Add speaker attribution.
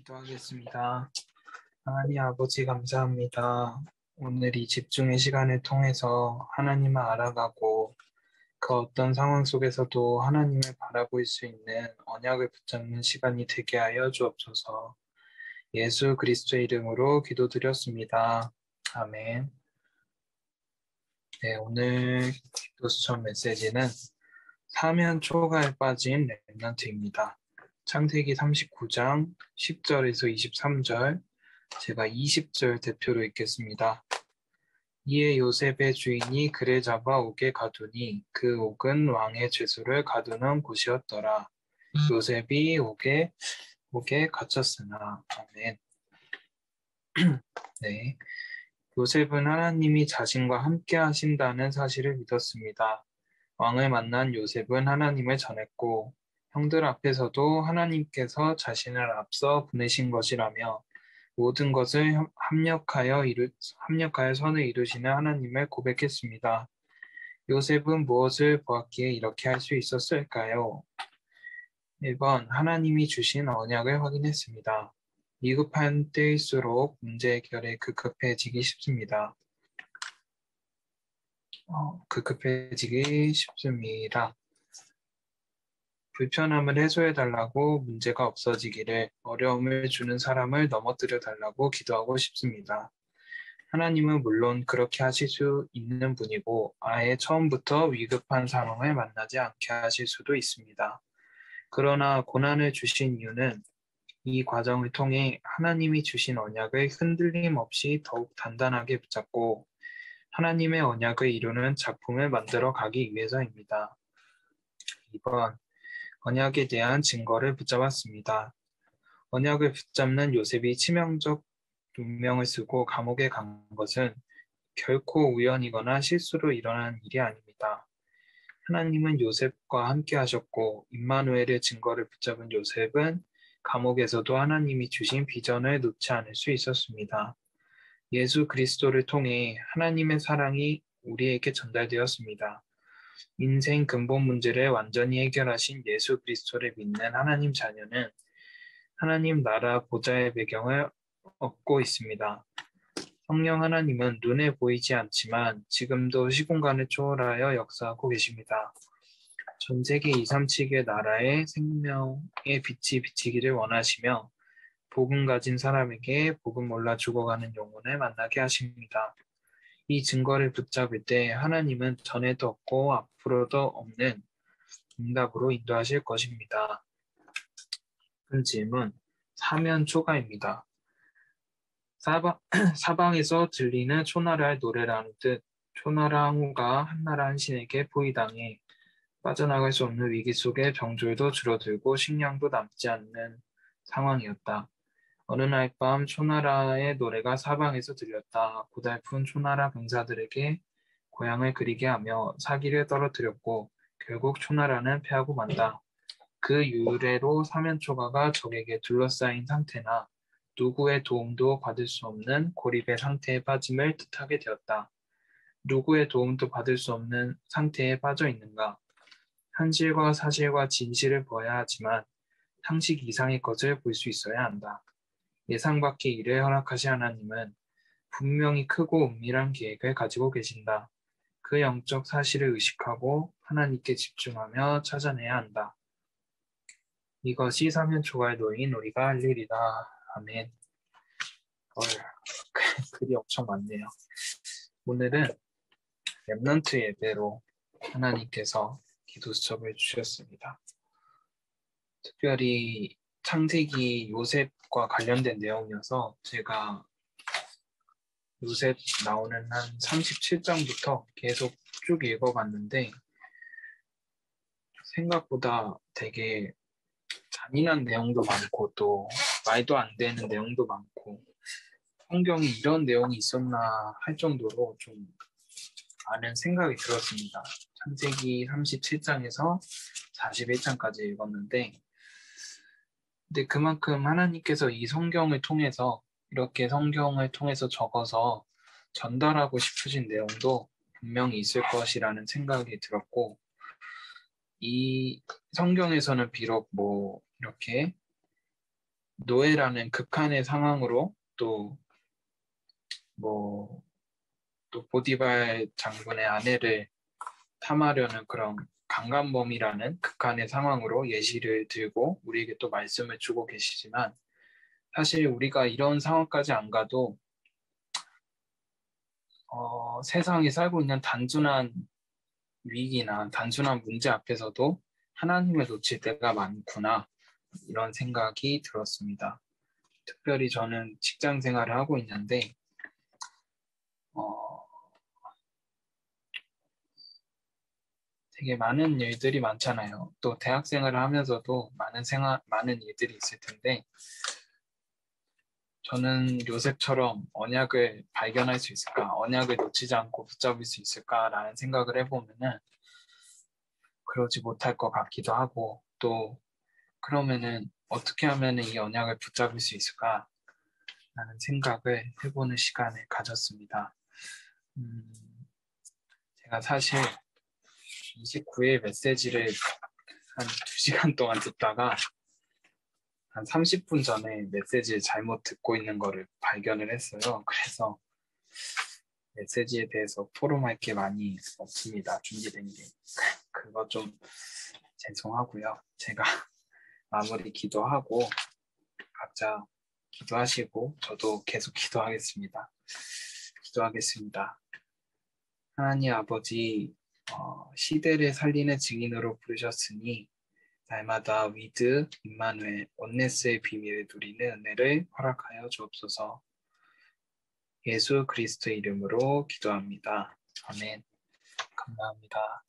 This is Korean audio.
Speaker 1: 기도하겠습니다. 하나님 아버지 감사합니다. 오늘 이 집중의 시간을 통해서 하나님을 알아가고 그 어떤 상황 속에서도 하나님을 바라볼 수 있는 언약을 붙잡는 시간이 되게 하여 주옵소서. 예수 그리스도의 이름으로 기도드렸습니다. 아멘. 네, 오늘 기도 수천 메시지는 사면 초가에 빠진 렘넌트입니다. 창세기 39장 10절에서 23절, 제가 20절 대표로 읽겠습니다. 이에 요셉의 주인이 그를 잡아 옥에 가두니 그 옥은 왕의 죄수를 가두는 곳이었더라. 요셉이 옥에 갇혔으나. 아멘. 네. 요셉은 하나님이 자신과 함께 하신다는 사실을 믿었습니다. 왕을 만난 요셉은 하나님을 전했고 형들 앞에서도 하나님께서 자신을 앞서 보내신 것이라며 모든 것을 합력하여 선을 이루시는 하나님을 고백했습니다. 요셉은 무엇을 보았기에 이렇게 할 수 있었을까요? 1번, 하나님이 주신 언약을 확인했습니다. 위급한 때일수록 문제 해결에 급급해지기 쉽습니다. 불편함을 해소해달라고, 문제가 없어지기를, 어려움을 주는 사람을 넘어뜨려 달라고 기도하고 싶습니다. 하나님은 물론 그렇게 하실 수 있는 분이고 아예 처음부터 위급한 상황을 만나지 않게 하실 수도 있습니다. 그러나 고난을 주신 이유는 이 과정을 통해 하나님이 주신 언약을 흔들림 없이 더욱 단단하게 붙잡고 하나님의 언약을 이루는 작품을 만들어 가기 위해서입니다. 2번, 언약에 대한 증거를 붙잡았습니다. 언약을 붙잡는 요셉이 치명적 누명을 쓰고 감옥에 간 것은 결코 우연이거나 실수로 일어난 일이 아닙니다. 하나님은 요셉과 함께 하셨고 임마누엘의 증거를 붙잡은 요셉은 감옥에서도 하나님이 주신 비전을 놓지 않을 수 있었습니다. 예수 그리스도를 통해 하나님의 사랑이 우리에게 전달되었습니다. 인생 근본 문제를 완전히 해결하신 예수 그리스도를 믿는 하나님 자녀는 하나님 나라 보좌의 배경을 얻고 있습니다. 성령 하나님은 눈에 보이지 않지만 지금도 시공간을 초월하여 역사하고 계십니다. 전 세계 2, 3칙의 나라에 생명의 빛이 비치기를 원하시며 복음 가진 사람에게 복음 몰라 죽어가는 영혼을 만나게 하십니다. 이 증거를 붙잡을 때 하나님은 전에도 없고 앞으로도 없는 응답으로 인도하실 것입니다. 그 질문, 사면 초가입니다. 사방에서 들리는 초나라의 노래라는 뜻, 초나라 항우가 한나라 한신에게 포위당해 빠져나갈 수 없는 위기 속에 병졸도 줄어들고 식량도 남지 않는 상황이었다. 어느 날 밤 초나라의 노래가 사방에서 들렸다. 고달픈 초나라 병사들에게 고향을 그리게 하며 사기를 떨어뜨렸고 결국 초나라는 패하고 만다. 그 유래로 사면초가가 적에게 둘러싸인 상태나 누구의 도움도 받을 수 없는 고립의 상태에 빠짐을 뜻하게 되었다. 누구의 도움도 받을 수 없는 상태에 빠져 있는가? 현실과 사실과 진실을 보아야 하지만 상식 이상의 것을 볼 수 있어야 한다. 예상 밖의 일을 허락하신 하나님은 분명히 크고 은밀한 계획을 가지고 계신다. 그 영적 사실을 의식하고 하나님께 집중하며 찾아내야 한다. 이것이 사면초가에 놓인 우리가 할 일이다. 아멘. 글이 엄청 많네요. 오늘은 렘넌트 예배로 하나님께서 기도 수첩을 주셨습니다. 특별히 창세기 요셉과 관련된 내용이어서 제가 요셉 나오는 한 37장부터 계속 쭉 읽어봤는데 생각보다 되게 잔인한 내용도 많고 또 말도 안 되는 내용도 많고 성경에 이런 내용이 있었나 할 정도로 좀 많은 생각이 들었습니다. 창세기 37장에서 41장까지 읽었는데 근데 그만큼 하나님께서 이 성경을 통해서 이렇게 성경을 통해서 적어서 전달하고 싶으신 내용도 분명히 있을 것이라는 생각이 들었고 이 성경에서는 비록 뭐 이렇게 노예라는 극한의 상황으로 또 보디발 장군의 아내를 탐하려는 그런 강간범이라는 극한의 상황으로 예시를 들고 우리에게 또 말씀을 주고 계시지만 사실 우리가 이런 상황까지 안 가도 세상에 살고 있는 단순한 위기나 단순한 문제 앞에서도 하나님을 놓칠 때가 많구나 이런 생각이 들었습니다. 특별히 저는 직장 생활을 하고 있는데 되게 많은 일들이 많잖아요. 또 대학 생활을 하면서도 많은 일들이 있을 텐데 저는 요셉처럼 언약을 발견할 수 있을까? 언약을 놓치지 않고 붙잡을 수 있을까라는 생각을 해보면은 그러지 못할 것 같기도 하고 또 그러면은 어떻게 하면은 이 언약을 붙잡을 수 있을까라는 생각을 해보는 시간을 가졌습니다. 제가 사실 29일 메시지를 한 2시간 동안 듣다가 한 30분 전에 메시지를 잘못 듣고 있는 거를 발견을 했어요. 그래서 메시지에 대해서 토론할 게 많이 없습니다. 준비된 게. 그거 좀 죄송하고요. 제가 마무리 기도하고 각자 기도하시고 저도 계속 기도하겠습니다. 기도하겠습니다. 하나님 아버지, 시대를 살리는 증인으로 부르셨으니 날마다 위드, 임마누엘, 온네스의 비밀을 누리는 은혜를 허락하여 주옵소서. 예수 그리스도의 이름으로 기도합니다. 아멘. 감사합니다.